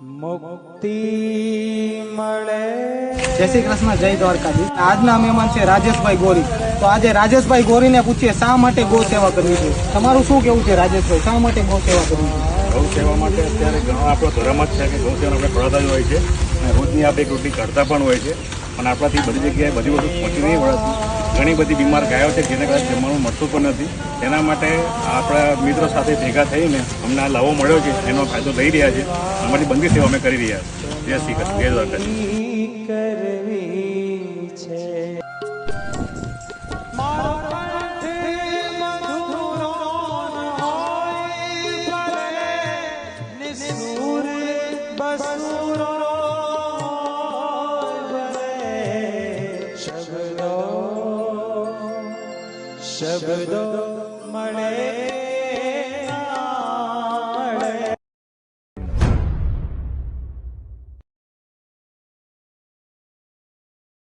મુક્તિ મળે। જય શ્રી કૃષ્ણ, જય દ્વારકાજી। આજના મહેમાન છે રાજેશભાઈ ગોરી। તો આજે રાજેશભાઈ ગોરીને પૂછીએ શા માટે ગૌ સેવા કરવી છે। તમારું શું કેવું છે રાજેશભાઈ, શા માટે ગૌ સેવા કરવી છે? ગૌ સેવા માટે અત્યારે ઘણો આપણો ધર્મ જ છે કે ગૌ સેવા આપણે કરતા જ હોય છે અને રોજની આપણે એક રોટલી કરતા પણ હોય છે, પણ આપણાથી બધી જગ્યાએ બધી વસ્તુ પહોંચી નહીં વળતી। ઘણી બધી બીમાર ગાયો છે જેને કદાચ જમવાનું મળતું પણ નથી। એના માટે આપણા મિત્રો સાથે ભેગા થઈને અમને આ લાવો મળ્યો છે, એનો ફાયદો લઈ રહ્યા છે। અમારી બંદી સેવા અમે કરી રહ્યા છીએ। જય શ્રી કૃષ્ણ, જય દ્વારકાજી। શબ્દો